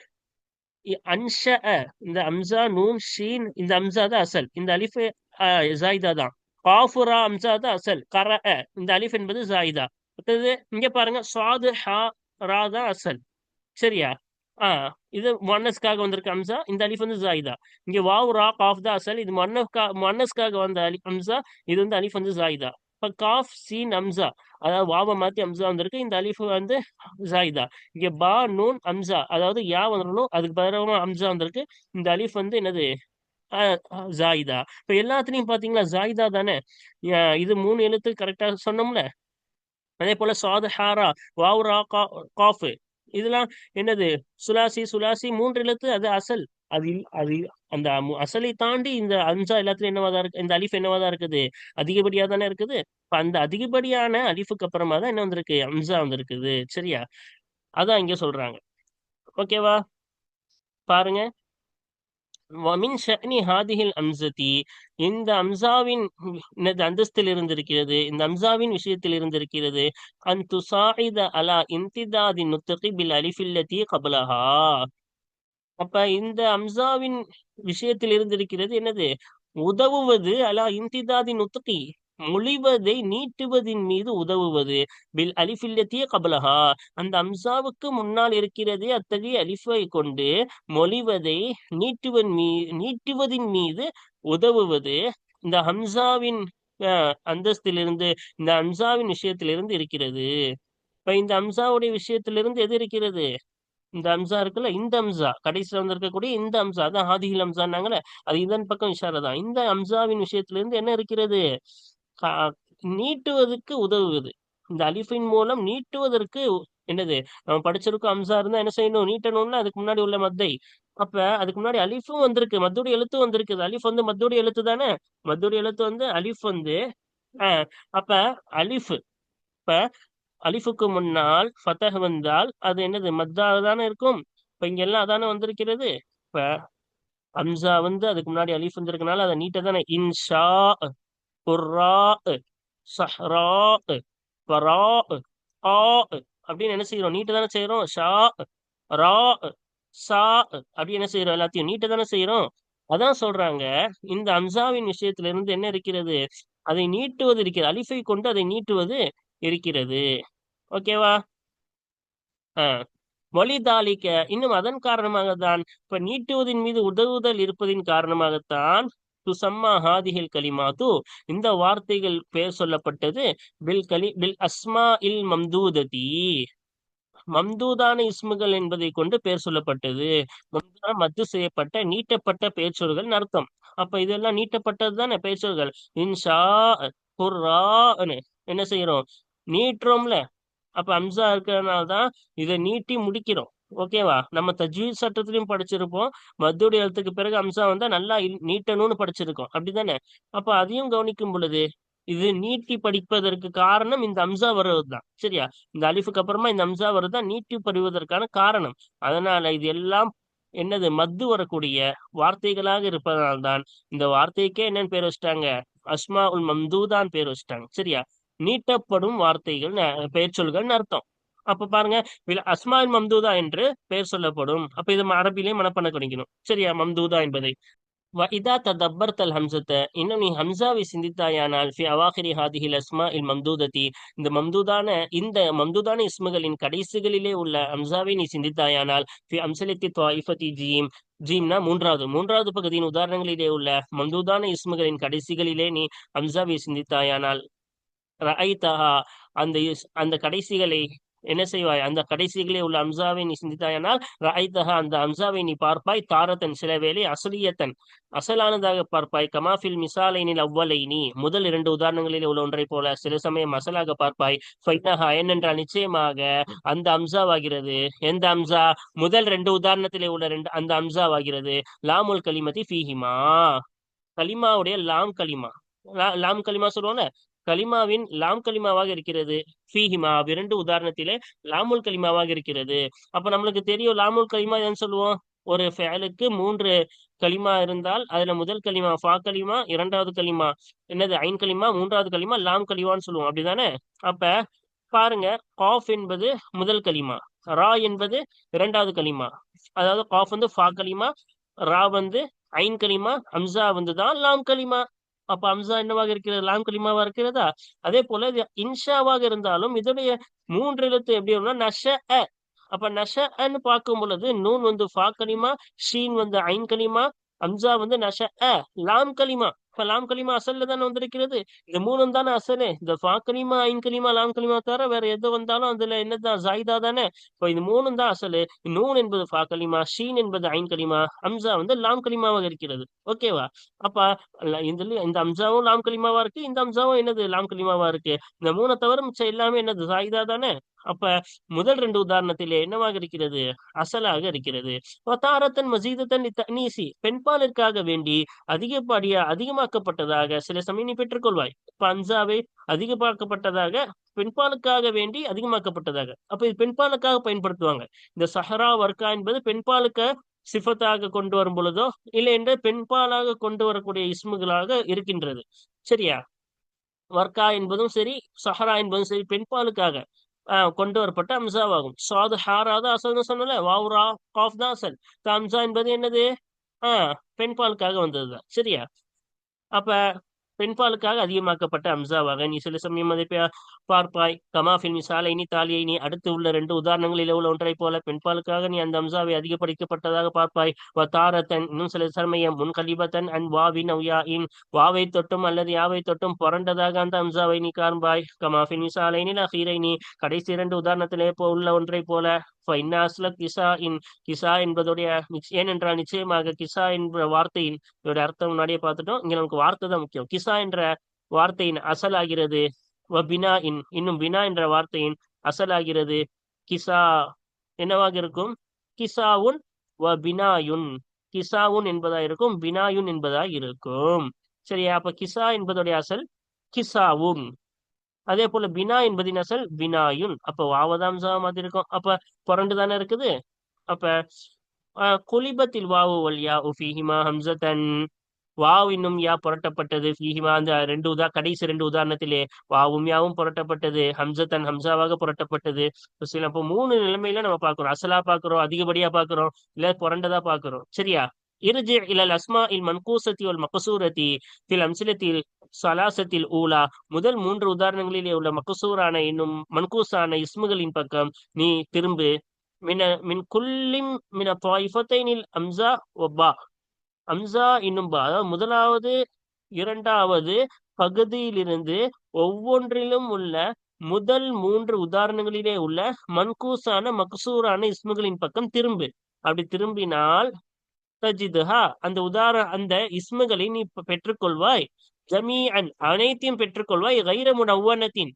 அன்ஷஅ, இந்த அம்சா நூன் ஷீன், இந்த அம்சா தான் அசல், இந்த அலிஃப் ஜாயிதா தான். காஃபுரா அம்சா தான் அசல். கரஅ, இந்த அலிஃப் என்பது ஜாயிதா. அடுத்தது இங்க பாருங்க, சாது ஹா ரா தான் அசல். சரியா? இது முன்னஸ்காக வந்திருக்க அம்சா, இந்த அலிஃப் வந்து ஜாயிதா. இங்க வாவ் ரா காஃப் தான் அசல், இது முன்னஸ்காக வந்த அம்சா, இது வந்து அலிஃப் வந்து ஜாயிதா. இப்ப காஃப் சீன் அம்சா, அதாவது வாவை மாத்தி அம்சா வந்திருக்கு, இந்த அலிஃப் வந்து ஜாயிதா. இங்க பா நூன் அம்சா, அதாவது யா வந்துடணும், அதுக்கு பதிலாக அம்சா வந்திருக்கு, இந்த அலிஃப் வந்து என்னது ஜாயிதா. இப்ப எல்லாத்துலயும் பாத்தீங்களா ஜாயிதா தானே. இது 3 எழுத்து கரெக்டா சொன்னோம்ல. அதே போல சாது ஹாரா வாவ் ரா காஃப், இதெல்லாம் என்னது சுலாசி சுலாசி 3 எழுத்து, அது அசல். அது அந்த அசலை தாண்டி இந்த அம்சா எல்லாத்துலயும் என்னவாதான் இருக்கு, இந்த அலிஃப் என்னவாதான் இருக்குது, அதிகப்படியா தானே இருக்குது. இப்ப அந்த அதிகப்படியான அலிஃபுக்கு அப்புறமா தான் என்ன வந்திருக்கு, அம்சா வந்திருக்குது. சரியா? அதான் இங்க சொல்றாங்க. ஓகேவா? பாருங்க, வமின் ஷஅனி ஹாதிஹில் அம்சதி, இந்த அம்சாவின் அந்தஸ்தில் இருந்திருக்கிறது, இந்த அம்சாவின் விஷயத்தில் இருந்திருக்கிறது, அன் துசாயித அலா இம்திதாதி நுத்கி பில் அலிஃபில்லதி கபலஹா. அப்ப இந்த அம்சாவின் விஷயத்தில் இருந்திருக்கிறது என்னது, உதவுவது அலா இம்திதாதி நுத்கி, மொழிவதை நீட்டுவதின் மீது உதவுவது, பில் அலிஃபில்லத்திய கபலஹா, அந்த அம்சாவுக்கு முன்னால் இருக்கிறதே அத்தகைய அலிஃபை கொண்டு மொழிவதை நீட்டுவதின் மீது உதவுவது இந்த ஹம்சாவின் அந்தஸ்திலிருந்து, இந்த அம்சாவின் விஷயத்திலிருந்து இருக்கிறது. இப்ப இந்த அம்சாவுடைய விஷயத்திலிருந்து எது இருக்கிறது, இந்த அம்சா இருக்குல்ல, இந்த அம்சா கடைசியில் வந்திருக்கக்கூடிய இந்த அம்சா, அதான் ஹாதிஹில் அம்சான்னாங்கல்ல, அது இதன் பக்கம் இஷாரா தான். இந்த அம்சாவின் விஷயத்திலிருந்து என்ன இருக்கிறது, நீட்டுவதற்கு உதவுவது, இந்த அலிஃபின் மூலம் நீட்டுவதற்கு என்னது, நம்ம படிச்சிருக்கோம் அம்சா இருந்தா என்ன செய்யணும், நீட்டணும்ல, அதுக்கு முன்னாடி உள்ள மத்தை. அப்ப அதுக்கு முன்னாடி அலிஃபும் வந்திருக்கு, மத்தோடைய எழுத்து வந்திருக்குது. அலிஃப் வந்து மத்தோடைய எழுத்து தானே, மத்தோடைய எழுத்து வந்து அலிஃப் வந்து அப்ப அலிஃப், இப்ப அலிஃபுக்கு முன்னால் ஃபதஹ் வந்தால் அது என்னது, மத்தாக தானே இருக்கும். இப்ப இங்க எல்லாம் அதானே வந்திருக்கிறது. இப்ப ஹம்சா வந்து அதுக்கு முன்னாடி அலிஃப் வந்திருக்கனால அதை நீட்ட தானே, இன்ஷா குர்ரா சஹ்ரா வரா ஆ அப்படின்னு என்ன செய்யறோம், நீட்ட தானே செய்யறோம். ஷா ரா சா அப்படி என்ன செய்யறோம், எல்லாத்தையும் நீட்ட தானே செய்யறோம். அதான் சொல்றாங்க, இந்த அம்சாவின் விஷயத்துல இருந்து என்ன இருக்கிறது, அதை நீட்டுவது இருக்கிறது, அலிஃபை கொண்டு அதை நீட்டுவது இருக்கிறது. ஓகேவா? வலிதாலிக்க, இன்னும் அதன் காரணமாக தான், இப்ப நீட்டுவதின் மீது உதவுதல் இருப்பதின் காரணமாகத்தான் துசம்மா ஹாதிஹில் கலிமாத்து, இந்த வார்த்தைகள் பெயர் சொல்லப்பட்டது, பில் அஸ்மா இல் மம்தூததி, மம்தூதான இஸ்முகள் என்பதை கொண்டு பெயர் சொல்லப்பட்டது. மத்து செய்யப்பட்ட நீட்டப்பட்ட பெயர்ச்சொல்கள் அர்த்தம். அப்ப இதெல்லாம் நீட்டப்பட்டது தானே பெயர்ச்சொல்கள். இன்ஷா குர்ரான்னு என்ன செய்யறோம், நீட்டுறோம்ல. அப்ப அம்சா இருக்கிறதுனால தான் இதை நீட்டி முடிக்கிறோம். ஓகேவா? நம்ம தஜ்வீத் சட்டத்திலையும் படிச்சிருப்போம், மத்தோடைய எழுத்துக்கு பிறகு அம்சா வந்தா நல்லா நீட்டணும்னு படிச்சிருக்கோம். அப்படித்தானே? அப்ப அதையும் கவனிக்கும் பொழுது இது நீட்டி படிப்பதற்கு காரணம் இந்த அம்சா வருவதுதான். சரியா? இந்த அலிஃபுக்கு அப்புறமா இந்த அம்சா வருதுதான் நீட்டி படுவதற்கான காரணம். அதனால இது எல்லாம் என்னது, மத்து வரக்கூடிய வார்த்தைகளாக இருப்பதனால்தான் இந்த வார்த்தைக்கே என்னன்னு பேர் வச்சிட்டாங்க, அஸ்மா உல் மம்தூதான் பேர் வச்சிட்டாங்க. சரியா? நீட்டப்படும் வார்த்தைகள் பெயர் சொல்கள் அர்த்தம். அப்ப பாருங்க, அஸ்மால் மம்தூதா என்று பெயர் சொல்லப்படும். அப்ப இது அரபிலேயே மனப்பாட கிடைக்கணும். சரியா? மம்தூதா என்பதை இதா ததப்பர்தல் ஹம்சத்த, இன்னும் நீ ஹம்சாவை சிந்தித்தாயானால் ஃபி அவாஹிரி ஹாதிஹில் அஸ்மா இல் மம்தூதத்தி, இந்த மம்தூதான இஸ்முகளின் கடைசிகளிலே உள்ள ஹம்சாவை நீ சிந்தித்தாயானால் ஃபி அம்சலித்தி துவாயிஃபத்தி ஜீம், ஜீம்னா மூன்றாவது பகுதியின் உதாரணங்களிலே உள்ள மம்தூதான இஸ்முகளின் கடைசிகளிலே நீ ஹம்சாவை சிந்தித்தாயானால் ரஐதஹா, அந்த கடைசிகளை என்ன செய்வாய், அந்த கடைசிகளே உள்ள அம்சாவை நீ சிந்தித்தாயானால் ரஐதஹா, அந்த அம்சாவை நீ பார்ப்பாய், தாரத்தன் சில வேளை அசலியத்தன் அசலானதாக பார்ப்பாய், கமாஃபில் மிசாலைனில் அவ்வலைனி, முதல் 2 உதாரணங்களிலே உள்ள ஒன்றை போல சில சமயம் அசலாக பார்ப்பாய். ஃபைனஹா, என்னென்றால் நிச்சயமாக அந்த அம்சாவாகிறது. எந்த அம்சா? முதல் 2 உதாரணத்திலே உள்ள அந்த அம்சாவாகிறது. லாமுல் கலிமதி ஃபீஹிமா, கலிமாவுடைய லாம் கலிமா, லாம் கலிமா சொல்லுவோம்ல, கலிமாவின் லாம் கலிமாவாக இருக்கிறது. ஃபீஹிமா இரண்டு உதாரணத்திலே லாமுல் கலிமாவாக இருக்கிறது. அப்ப நம்மளுக்கு தெரியும் லாமுல் கலிமா என்ன சொல்லுவோம். ஒரு ஃபேலுக்கு மூன்று கலிமா இருந்தால் அதுல முதல் கலிமா ஃபா கலிமா, இரண்டாவது கலிமா என்னது ஐன் கலிமா, மூன்றாவது கலிமா லாம் கலிமான்னு சொல்லுவோம். அப்படிதானே? அப்ப பாருங்க, காஃப் என்பது முதல் கலிமா, ரா என்பது இரண்டாவது கலிமா. அதாவது காஃப் வந்து ஃபா கலிமா, ரா வந்து ஐன் கலிமா, ஹம்சா வந்து தான் லாம் கலிமா. அப்ப ஹம்சா என்னவாக இருக்கிறது? லாம் கலிமாவா இருக்கிறதா? அதே போல இது இன்ஷாவாக இருந்தாலும் இதோடைய மூன்று எழுத்து எப்படி வரும்னா நஷ அ. அப்ப நஷ அன்னு பார்க்கும் பொழுது நூன் வந்து ஃபா கலிமா, ஷீன் வந்து ஐன் கலிமா, ஹம்சா வந்து நஷ அ லாம் கலிமா. இப்ப லாம் கலிமா அசல்ல தானே வந்திருக்கிறது. இது மூணும் தானே அசலு. இந்த ஃபா கலிமா, ஐன் கலிமா, லாம் கலிமா தவிர வேற எது வந்தாலும் அதுல என்னதான் ஜாயிதா தானே. இப்போ இது மூணும் தான் அசலு. நூன் என்பது ஃபா கலிமா, ஷீன் என்பது ஐன் கலிமா, ஹம்சா வந்து லாம் கலிமாவாக இருக்கிறது. ஓகேவா? அப்ப இந்த அம்சாவும் லாம் கலிமாவா இருக்கு, இந்த அம்சாவும் என்னது லாம் கலிமாவா இருக்கு. இந்த மூணை தவிர மிச்சம் எல்லாமே என்னது ஜாயிதா தானே. அப்ப முதல் ரெண்டு உதாரணத்திலே என்னவாக இருக்கிறது? அசலாக இருக்கிறது. வதாரத்தன் மசீதத்தன் தனீசி பெண்பாலிற்காக வேண்டி அதிகமாக்கப்பட்டதாக சில சமயம் நீ பெற்றுக்கொள்வாய். இப்ப அன்சாவை அதிகமாக்கப்பட்டதாக பெண்பாலுக்காக வேண்டி அதிகமாக்கப்பட்டதாக. அப்ப இது பெண்பாலுக்காக பயன்படுத்துவாங்க. இந்த சஹரா வர்க்கா என்பது பெண்பாலுக்கு சிஃபத்தாக கொண்டு வரும் பொழுதோ இல்லை என்று பெண்பாலாக கொண்டு வரக்கூடிய இஸ்முகளாக இருக்கின்றது. சரியா? வர்க்கா என்பதும் சரி, சஹரா என்பதும் சரி பெண்பாலுக்காக கொண்டு வரப்பட்ட அம்சாவாகும். சாது ஹாரா தான் அசல்னு சொன்னல, வாவுரா காஃப் தான் அசல். அம்சா என்பது என்னது? பெண்பாலுக்காக வந்ததுதான். சரியா? அப்ப பெண்பாலுக்காக அதிகமாக்கப்பட்ட அம்சாவாக நீ சில சமயம் அதை பார்ப்பாய். கமாஃபில் மிசாலை நீ தாலியை நீ அடுத்து உள்ள ரெண்டு உதாரணங்களில் உள்ள ஒன்றை போல பெண்பாலுக்காக நீ அந்த அம்சாவை அதிகப்படுத்தப்பட்டதாக பார்ப்பாய். வத்தாரத்தன் இன்னும் சில சமயம் முன்கலிபத்தன் அண்ட் வாவின் இன் வாவை தொட்டும் அல்லது யாவை தொட்டும் புரண்டதாக அந்த அம்சாவை நீ காண்பாய். கமாஃபில் மிசாலை நீ அஹீரை நீ கடைசி இரண்டு உதாரணத்திலே உள்ள ஒன்றை போல கிசா இன் கிசா என்பதுடைய ஏனென்றால் நிச்சயமாக கிசா என்ற வார்த்தையின் அர்த்தம் முன்னாடியே பார்த்துட்டோம். இங்க நமக்கு வார்த்தை தான் முக்கியம். கிசா என்ற வார்த்தையின் அசலாகிறது பினா இன், இன்னும் பினா என்ற வார்த்தையின் அசலாகிறது கிசா என்னவாக இருக்கும்? கிசாவுன் பினாயுன். கிசாவுன் என்பதா இருக்கும், பினாயுன் என்பதா இருக்கும். சரியா? அப்ப கிசா என்பதுடைய அசல் கிசாவுன். அதே போல பினா என்பதின் அசல் பினாயுன். அப்ப வாவதாம்சா மாதிரி இருக்கும். அப்ப புரண்டு தானே இருக்குது. அப்ப குலிபத்தில் வாவு வல்யா ஃபீஹிமா ஹம்சத்தன். வாவ் இன்னும் யா புரட்டப்பட்டது. ஃபீஹிமா அந்த கடைசி ரெண்டு உதாரணத்திலே வாவும் யாவும் புரட்டப்பட்டது. ஹம்சத்தன் ஹம்சாவாக புரட்டப்பட்டது. சில அப்போ மூணு நிலைமையில நம்ம பாக்குறோம். அசலா பாக்குறோம், அதிகப்படியா பாக்குறோம், இல்ல புரண்டதா பாக்குறோம். சரியா? இர்ஜி இலல் அஸ்மா இல் மன்கூசத்தி வல் மக்சூரத்தி ஃபில் அம்சிலத்தில் சலாசத்தில் ஊலா. முதல் மூன்று உதாரணங்களிலே உள்ள மக்சூரான இன்னும் மன்கூசான இஸ்முகளின் பக்கம் நீ திரும்பு. மின் குல்லிம் மின தாயிஃபத்தைனில் அம்சா ஒப்பா. அம்சா இன்னும் பா, அதாவது முதலாவது இரண்டாவது பகுதியிலிருந்து ஒவ்வொன்றிலும் உள்ள முதல் மூன்று உதாரணங்களிலே உள்ள மன்கூசான மக்சூரான இஸ்முகளின் பக்கம் திரும்பு. அப்படி திரும்பினால் தஜிதுஹா அந்த இஸ்முகளை நீ பெற்றுக்கொள்வாய். ஜமீஅன் அனைத்தையும் பெற்றுக்கொள்வாய். கைர முனவ்வனத்தின்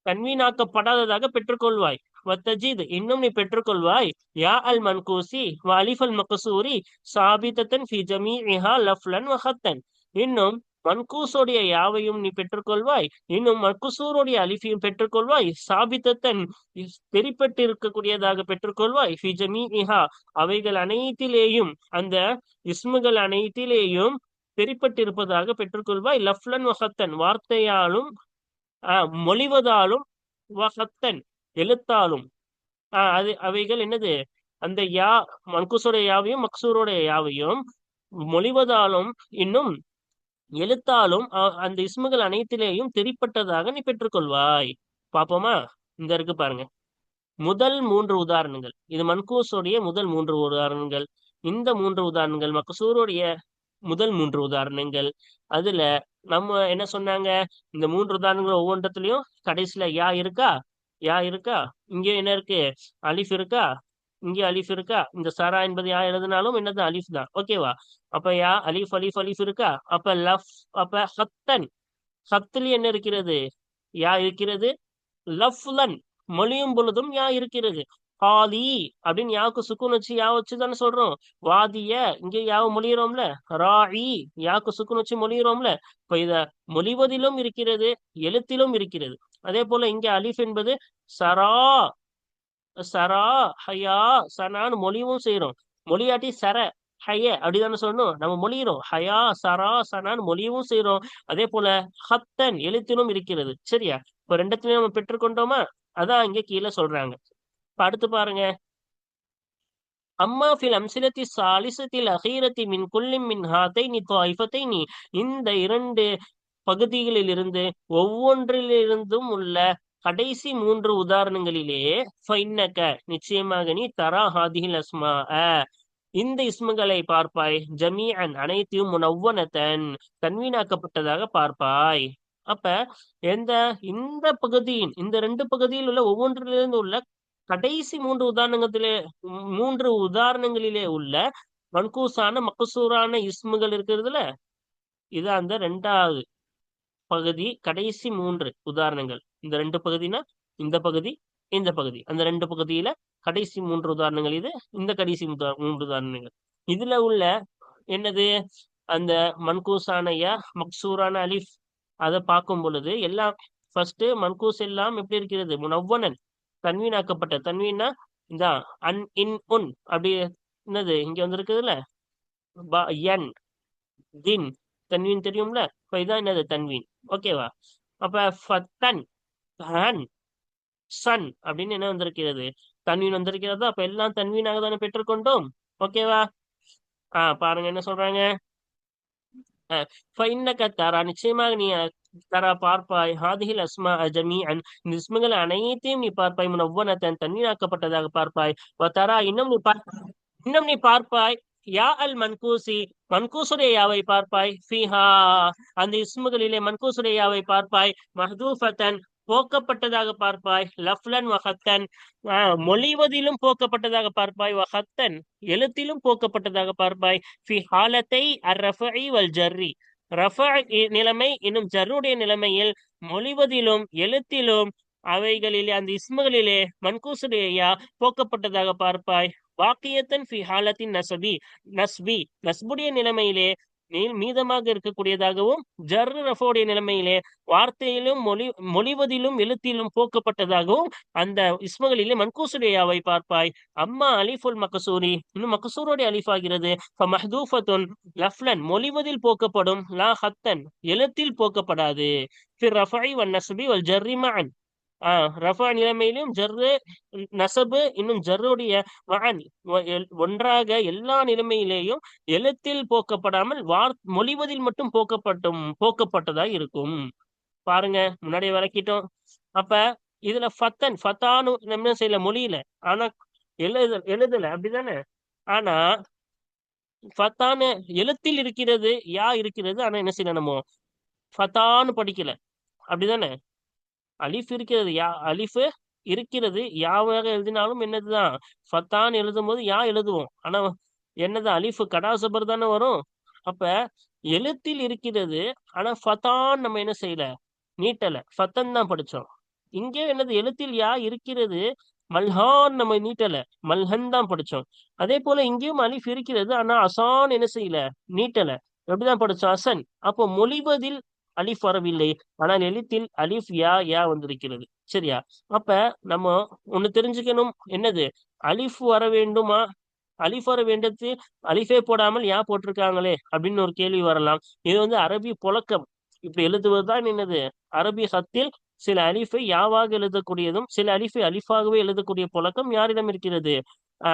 தன்வீனாக்கப்படாததாக பெற்றுக்கொள்வாய். வத்தஜித் இன்னும் நீ பெற்றுக்கொள்வாய். யா அல் மன்கூசி வ அலிஃப் அல் மக்சூரி சாபிதத்தன் ஃபி ஜமீஇஹா லஃப்லன் வ ஹத்தன். இன்னும் மன்கூஸோடைய யாவையும் நீ பெற்றுக்கொள்வாய். இன்னும் மன்கூசூருடைய அலிஃபையும் பெற்றுக்கொள்வாய். சாபிதத்தன் தெரிப்பட்டு இருக்கக்கூடியதாக பெற்றுக்கொள்வாய். ஃபி ஜமீஇஹா அவைகள் அனைத்திலேயும், அந்த இஸ்முகள் அனைத்திலேயும் தெரிப்பட்டிருப்பதாக பெற்றுக்கொள்வாய். லஃப்லன் வ ஹத்தன் வார்த்தையாலும் மொழிவதாலும், வஹத்தன் எழுத்தாலும். அவைகள் என்னது? அந்த யா மன்கூசோடைய யாவையும் மக்சூரோடைய யாவையும் மொழிவதாலும் இன்னும் எழுத்தாலும் அந்த இஸ்முகள் அனைத்திலேயும் தெரிப்பட்டதாக நீ பெற்றுக்கொள்வாய். பாப்போமா? இந்த இருக்கு பாருங்க. முதல் மூன்று உதாரணங்கள் இது மன்கூஸோடைய முதல் மூன்று உதாரணங்கள். இந்த மூன்று உதாரணங்கள் மக்சூருடைய முதல் மூன்று உதாரணங்கள். அதுல நம்ம என்ன சொன்னாங்க? இந்த மூன்று உதாரணங்கள் ஒவ்வொன்றத்திலையும் கடைசியில யா இருக்கா? யா இருக்கா? இங்க என்ன இருக்கு? அலிஃப் இருக்கா? இங்க அலிஃப் இருக்கா? இந்த சரா என்பது யா எழுதினாலும் என்னது? அலிஃப் தான். ஓகேவா? அப்ப யா அலிஃப் அலிஃப் அலிஃப் இருக்கா? அப்ப லஃப், அப்ப ஹத்தன், ஹத்துல என்ன இருக்கிறது? யா இருக்கிறது. லஃப்லன் மொழியும் பொழுதும் யா இருக்கிறது. காலி அப்படின்னு யாவுக்கு சுக்குன் வச்சு யா வச்சு தானே சொல்றோம். வாதிய இங்க யாவை மொழிகிறோம்ல. ராயி யாவுக்கு சுக்குன் வச்சு மொழிகிறோம்ல. இப்ப இத மொழிவதிலும் இருக்கிறது, எழுத்திலும் இருக்கிறது. அதே போல இங்க அலிஃப் என்பது சரா, சரா ஹயா சனான்னு மொழியும் செய்யறோம். மொழியாட்டி சர ஹய அப்படிதானே சொல்லணும். நம்ம மொழிகிறோம் ஹயா சரா சனான்னு மொழியவும் செய்யறோம். அதே போல ஹத்தன் எழுத்திலும் இருக்கிறது. சரியா? இப்ப ரெண்டுத்துலயும் நம்ம பெற்றுக்கொண்டோமா? அதான் இங்க கீழே சொல்றாங்க. இப்ப அடுத்து பாருங்க. அம்மா ஃபில் அம்சிலத்தி சாலிசத்தில் அகீரத்தி மின் குல்லிம் மின் ஹாத்தைனி தாயிஃபத்தைனி, இந்த இரண்டு பகுதிகளிலிருந்து ஒவ்வொன்றிலிருந்தும் உள்ள கடைசி மூன்று உதாரணங்களிலே ஃபைன்னக நிச்சயமாக நீ தரா ஹாதிஹில் அஸ்மா இந்த இஸ்முகளை பார்ப்பாய், ஜமீஅன் அனைத்தையும் முனவ்வனத்தன் தன்வீனாக்கப்பட்டதாக பார்ப்பாய். அப்ப எந்த இந்த பகுதியின் இந்த ரெண்டு பகுதியில் உள்ள ஒவ்வொன்றிலிருந்து உள்ள கடைசி மூன்று உதாரணங்களிலே உள்ள மன்கூசான மக்சூரான இஸ்முகள் இருக்கிறதுல, இது அந்த ரெண்டாவது பகுதி. கடைசி மூன்று உதாரணங்கள் இந்த ரெண்டு பகுதினா இந்த பகுதி இந்த பகுதி, அந்த ரெண்டு பகுதியில கடைசி மூன்று உதாரணங்கள் இது. இந்த கடைசி மூன்று உதாரணங்கள் இதுல உள்ள என்னது அந்த மன்கூசான யா மக்சூரான அலிஃப். அதை பார்க்கும் பொழுது எல்லாம் ஃபர்ஸ்ட் மன்கூஸ் எல்லாம் எப்படி இருக்கிறது? முனவ்வனன் தன்வீனாக்கப்பட்ட. தன்வீனா இந்த அன் இன் உன் அப்படி என்னது இங்க வந்திருக்குதுல்ல. என் தின் தன்வீன் தெரியும்ல. இப்ப இதான் என்னது தன்வீன். ஓகேவா? அப்ப ஃபத்தன் ஹன் சன் அப்படின்னு என்ன வந்திருக்கிறது? தன்வீன் வந்திருக்கிறதா? அப்ப எல்லாம் தன்வீனாக தானே பெற்றுக்கொண்டோம். ஓகேவா? பாருங்க என்ன சொல்றாங்க. தரா நிச்சயமாக நீ தரா பார்ப்பாய், ஹாதிஹில் அஸ்மா ஜமீஅன் இந்த இஸ்முகள் அனைத்தையும் நீ பார்ப்பாய், முனவ்வனத்தன் தன்வீனாக்கப்பட்டதாக பார்ப்பாய். தரா இன்னும் நீ பார்ப்பாய் யா அல் மன்கூசி மன்கூசுடைய யாவை பார்ப்பாய், ஃபீஹா அந்த இஸ்முகளிலே மன்கூசுடைய யாவை பார்ப்பாய், மஹ்தூஃபத்தன் போக்கப்பட்டதாக பார்ப்பாய், லஃப்லன் வஹத்தன் மொழிவதிலும் போக்கப்பட்டதாக பார்ப்பாய், வஹத்தன் எழுத்திலும் போக்கப்பட்டதாக பார்ப்பாய், ஃபி ஹாலத்தை அர்ரஃபஇ வல் ஜர்ரி ரஃப நிலைமை இன்னும் ஜர்ருடைய நிலைமையில் மொழிவதிலும் எழுத்திலும் அவைகளிலே அந்த இஸ்முகளிலே மன்கூசுடைய யா போக்கப்பட்டதாக பார்ப்பாய். வாக்கியத்தன் ஃபி ஹாலத்தின் நஸ்பி நஸ்புடைய நிலைமையிலே மீதமாக இருக்கக்கூடியதாகவும், ஜர் ரஃபோடைய நிலைமையிலே வார்த்தையிலும் மொழிவதிலும் எழுத்திலும் போக்கப்பட்டதாகவும் அந்த இஸ்முகளிலே மன்கூசுடையாவை பார்ப்பாய். அம்மா அலிஃபுல் மகசூரி இன்னும் மகசூருடைய அலிஃப் ஆகிறது. மஹ்தூஃபத்துன் லஃப்லன் மொழிவதில் போக்கப்படும், லா ஹத்தன் எழுத்தில் போக்கப்படாது. ஃபிர் ரஃபஇ வன் நஸ்பி வல் ஜர்ரி மஅன் ரஃபா நிலைமையிலும் ஜர்ரு நசபு இன்னும் ஜர்ருடைய மஅன் ஒன்றாக எல்லா நிலைமையிலேயும் எழுத்தில் போக்கப்படாமல் மொழிவதில் மட்டும் போக்கப்பட்டதா இருக்கும். பாருங்க முன்னாடியே விளக்கிட்டோம். அப்ப இதுல ஃபத்தானு என்ன செய்யல மொழியில, ஆனா எழுதல அப்படிதானே. ஆனா ஃபத்தானு எழுத்தில் இருக்கிறது, யா இருக்கிறது, ஆனா என்ன செய்யல நம்ம ஃபத்தானு படிக்கல அப்படிதானே. அலிஃப் இருக்கிறது, அலிஃப் இருக்கிறது, யாவாக எழுதினாலும் என்னதுதான் ஃபத்தான் எழுதும் போது யா எழுதுவோம். ஆனா என்னது அலிஃப் கடாசபர் தானே வரும். அப்ப எழுத்தில் இருக்கிறது, ஆனா ஃபத்தான் நம்ம என்ன செய்யல நீட்டல, ஃபத்தன் தான் படிச்சோம். இங்கே என்னது எழுத்தில் யா இருக்கிறது, மல்ஹான் நம்ம நீட்டல, மல்ஹன் தான் படிச்சோம். அதே போல இங்கேயும் அலிஃப் இருக்கிறது, ஆனா அசான் என்ன செய்யல நீட்டல, எப்படிதான் படிச்சோம் அசன். அப்போ மொழிவதில் அலிஃப் வரவில்லை, ஆனால் எழுத்தில் அலிஃப் யா வந்திருக்கிறது. சரியா? அப்ப நம்ம ஒண்ணு தெரிஞ்சுக்கணும். என்னது அலிஃப் வர வேண்டுமா? அலிஃப் வர வேண்டது அலிஃபே போடாமல் யா போட்டிருக்காங்களே அப்படின்னு ஒரு கேள்வி வரலாம். இது அரபி புழக்கம். இப்படி எழுதுவதுதான் என்னது அரபி ஹத்தில் சில அலிஃபை யாவாக எழுதக்கூடியதும் சில அலிஃபை அலிஃபாகவே எழுதக்கூடிய புழக்கம் யாரிடம் இருக்கிறது?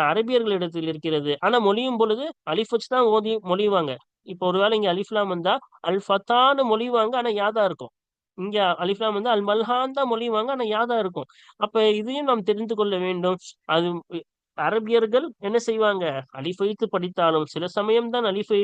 அரபியர்களிடத்தில் இருக்கிறது. ஆனா மொழியும் பொழுது அலிஃப் வச்சுதான் மொழிவாங்க. இப்போ ஒருவேளை இங்க அலிஃப்லாம் வந்தா அல் ஃபத்தான்னு மொழிவாங்க, ஆனா யாதா இருக்கும். இங்க அலிஃப்லாம் வந்து அல் மல்ஹான் தான் மொழிவாங்க, ஆனா யாதா இருக்கும். அப்ப இதையும் நாம் தெரிந்து கொள்ள வேண்டும். அது அரபியர்கள் என்ன செய்வாங்க? அலிஃப் வைத்து படித்தாலும் சில சமயம் தான் அலிஃபை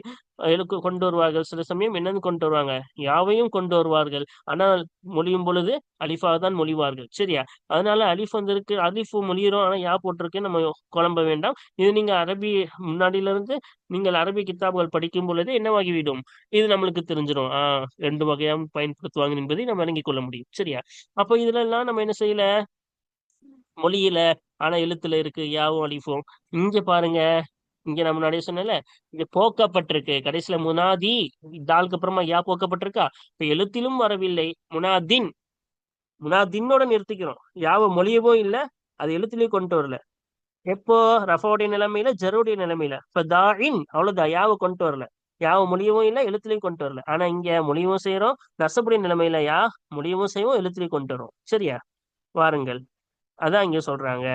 கொண்டு வருவார்கள், சில சமயம் என்னன்னு கொண்டு வருவாங்க, யாவையும் கொண்டு வருவார்கள். ஆனால் மொழியும் பொழுது அலிஃபாக தான் மொழிவார்கள். சரியா? அதனால அலிஃப் வந்திருக்கு, அலிஃப் மொழிகிறோம், ஆனா யா போட்டிருக்கு, நம்ம குழம்ப வேண்டாம். இது நீங்க அரபி முன்னாடியில இருந்து நீங்கள் அரபி கித்தாபுகள் படிக்கும் பொழுது என்னவாகிவிடும், இது நம்மளுக்கு தெரிஞ்சிடும். ரெண்டு வகையாகவும் பயன்படுத்துவாங்க என்பதை நம்ம விளங்கிக் கொள்ள முடியும். சரியா? அப்ப இதுல எல்லாம் நம்ம என்ன செய்யல, மொழியில ஆனா எழுத்துல இருக்கு யாவும் அலிஃபும். இங்க பாருங்க, இங்க நான் முன்னாடியே சொன்னேன்ல, இங்க போக்கப்பட்டிருக்கு கடைசியில முனாதி, தாலுக்கு அப்புறமா யா போக்கப்பட்டிருக்கா. இப்ப எழுத்திலும் வரவில்லை. முனாதின், முனாதின்னோட நிறுத்திக்கிறோம். யாவை மொழியவும் இல்ல, அது எழுத்துலயும் கொண்டு வரல. எப்போ ரஃபோடைய நிலைமையில, ஜருடைய நிலைமையில. இப்ப தாயின் அவ்வளவுதான், யாவை கொண்டு வரல. யாவை மொழியவும் இல்ல, எழுத்துலயும் கொண்டு வரல. ஆனா இங்க மொழியவும் செய்யறோம், நசபுடைய நிலைமையில யா மொழியவும் செய்வோம், எழுத்துலயும் கொண்டு வரோம். சரியா? வாருங்கள், அதான் இங்க சொல்றாங்க.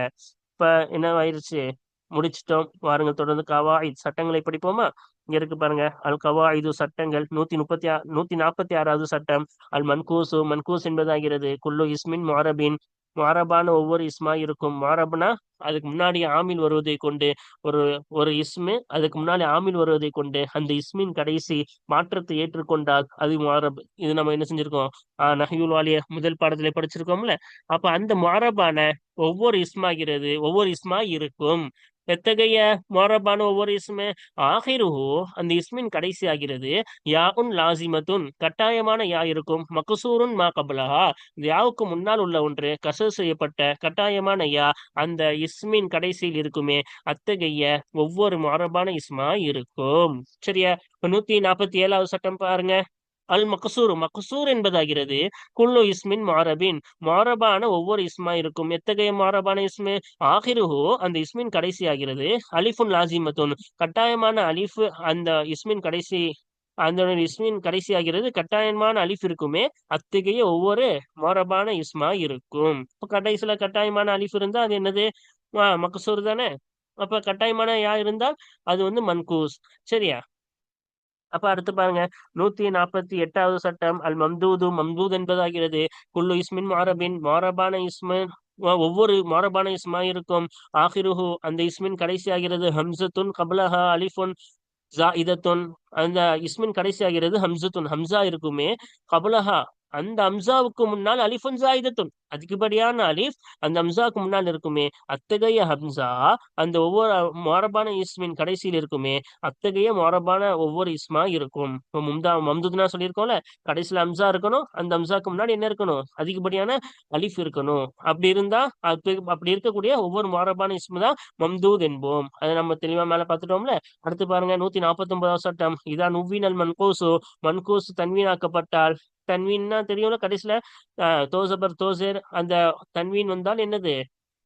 இப்ப என்ன ஆயிருச்சு, முடிச்சிட்டோம். வாருங்கள், தொடர்ந்து கவாயித் சட்டங்களை படிப்போமா? இங்க இருக்கு பாருங்க, அல் கவாயிது சட்டங்கள். 146வது சட்டம். அல் மன்கூசு, மன்கூஸ் என்பதாகிறது குல்லு இஸ்மின் முஅரபின், முஅரபான ஒவ்வொரு இஸ்மா இருக்கும். முஅரப்னா அதுக்கு முன்னாடி ஆமில் வருவதை கொண்டு, ஒரு ஒரு இஸ்மு அதுக்கு முன்னாடி ஆமில் வருவதை கொண்டு அந்த இஸ்மின் கடைசி மாற்றத்தை ஏற்றுக்கொண்டால் அது முஅரப். இது நம்ம என்ன செஞ்சிருக்கோம், நஹ்யுல் வாலிய முதல் பாடத்துல படிச்சிருக்கோம்ல. அப்ப அந்த முஅரபான ஒவ்வொரு இஸ்மாகிறது, ஒவ்வொரு இஸ்மா இருக்கும். எத்தகைய முஅரபான ஒவ்வொரு இஸ்மு, ஆஹிருஹு அந்த இஸ்மின் கடைசி ஆகிறது, யா உன் லாசிமத்துன் கட்டாயமான யா இருக்கும், மக்சூருன் மா கபலஹா இந்த யாவுக்கு முன்னால் உள்ள ஒன்று கசர் செய்யப்பட்ட கட்டாயமான யா அந்த இஸ்மின் கடைசியில் இருக்குமே, அத்தகைய ஒவ்வொரு முஅரபான இஸ்மா இருக்கும். சரியா? இப்ப 147வது சட்டம் பாருங்க. அல் மக்சூர், மக்சூர் என்பதாகிறது குல்லு இஸ்மின் மாரபின் மாரபான ஒவ்வொரு இஸ்மா இருக்கும். எத்தகைய மாரபான இஸ்மு, ஆகிருஹு அந்த இஸ்மின் கடைசி ஆகிறது, அலிஃபுன் லாசிமத்துன் கட்டாயமான அலிஃப் அந்த இஸ்மின் கடைசி, அந்த இஸ்மின் கடைசி ஆகிறது கட்டாயமான அலிஃப் இருக்குமே, அத்தகைய ஒவ்வொரு மாரபான இஸ்மா இருக்கும். இப்ப கடைசியில கட்டாயமான அலிஃப் இருந்தா அது என்னது, மக்சூர் தானே. அப்ப கட்டாயமான யா இருந்தால் அது வந்து மன்கூஸ். சரியா? அப்ப அடுத்து பாருங்க, 148வது சட்டம். அல் மம்தூது, மம்தூத் என்பதாகிறது குல்லு இஸ்மின் மாரபின் மாரபான இஸ்மின் ஒவ்வொரு மாரபான இஸ்மா இருக்கும். ஆஹிருஹு அந்த இஸ்மின் கடைசி ஆகிறது, ஹம்சத்துன் கபலஹா அலிஃபுன் ஜாஇதத்துன் அந்த இஸ்மின் கடைசி ஆகிறது ஹம்சத்துன் ஹம்சா இருக்குமே, கபலஹா அந்த ஹம்சாவுக்கு முன்னால் அலிஃபுன் ஜாயிதத்துன் அதிகப்படியான அலிஃப் அந்த ஹம்சாவுக்கு முன்னால் இருக்குமே, அத்தகைய ஹம்சா அந்த ஒவ்வொரு மொரபான இஸ்மின் கடைசியில் இருக்குமே, அத்தகைய மொரபான ஒவ்வொரு இஸ்மா இருக்கும். இப்போ மம்துதுனா சொல்லியிருக்கோம்ல, கடைசியில ஹம்சா இருக்கணும், அந்த ஹம்சாக்கு முன்னாடி என்ன இருக்கணும், அதிகப்படியான அலிஃப் இருக்கணும். அப்படி இருந்தா அப்படி இருக்கக்கூடிய ஒவ்வொரு மொரபான இஸ்மு தான் மம்தூத் என்போம். அதை நம்ம தெளிவா மேல பார்த்துட்டோம்ல. அடுத்து பாருங்க, 149வது சட்டம். இதான் நுவ்வினல் மன்கூசு, மன்கூஸ் தன்வீனாக்கப்பட்டால், தன்வீன்னா தெரியும்ல, கடைசியில தோசபர் தோசேர் அந்த தன்வீன் வந்தால் என்னது,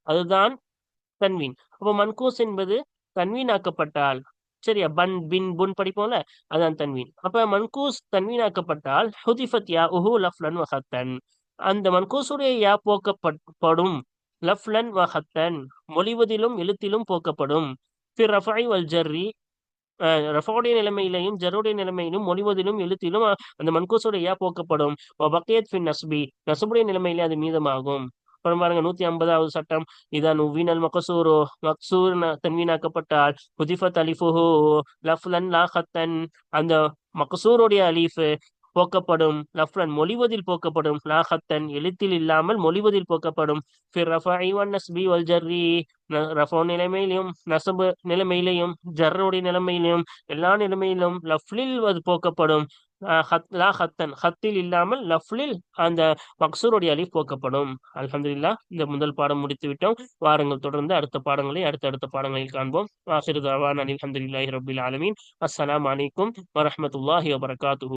அதுதான் தன்வீன். அப்போ மன்கூஸ் என்பது தன்வீனாக்கப்பட்டால், சரியா, பன் பின் புன் படிப்போம்ல, அதான் தன்வீன். அப்ப மன்கூஸ் தன்வீனாக்கப்பட்டால் ஹுதிஃபத் யா உஹு லஃப்லன் வஹத்தன் அந்த மன்கூசுடைய யா போக்கப்படும், லஃப்லன் வஹத்தன் மொழிவதிலும் எழுத்திலும் போக்கப்படும். ஃபிர் ரஃபை வல் ஜர்ரி ரஃபோடைய நிலைமையிலையும் ஜருடைய நிலைமையிலும் மொழிவதிலும் எழுத்திலும் அந்த மன்கூசுடைய யா போக்கப்படும். பக்கியத் ஃபின் நஸ்பி நசுபுடைய நிலைமையிலே அது மீதமாகும். அப்புறம் பாருங்க, 150வது சட்டம். இதான் உவ்வினல் மகசூரோ, மக்சூர் தன்வீனாக்கப்பட்டால் ஹுதிஃபத் அலிஃபுஹு லஃப்லன் லா ஹத்தன் அந்த மகசூருடைய அலீஃப் போக்கப்படும், லஃப்லன் மொழிவதில் போக்கப்படும், லா ஹத்தன் எழுத்தில் இல்லாமல் மொழிவதில் போக்கப்படும். ஃபிர் ரஃபஇ வன் நஸ்பி வல் ஜர்ரி ரஃபோ நிலைமையிலும் நசபு நிலைமையிலையும் ஜர்ருடைய நிலைமையிலும் எல்லா நிலைமையிலும் லஃப்லில் அது போக்கப்படும். லா ஹத்தன் ஹத்தில் இல்லாமல் லஃப்லில் அந்த மக்சூருடைய அலிஃப் போக்கப்படும். அல்ஹம்துலில்லாஹ், இந்த முதல் பாடம் முடித்து விட்டோம். வாருங்கள், தொடர்ந்து அடுத்த பாடங்களை அடுத்த பாடங்களில் காண்போம். ஆஹிரு தஅவானா அல்ஹம்துலில்லாஹி ரப்பில் ஆலமீன். அஸ்ஸலாமு அலைக்கும் வரஹ்மத்துல்லாஹி வபரகாத்துஹு.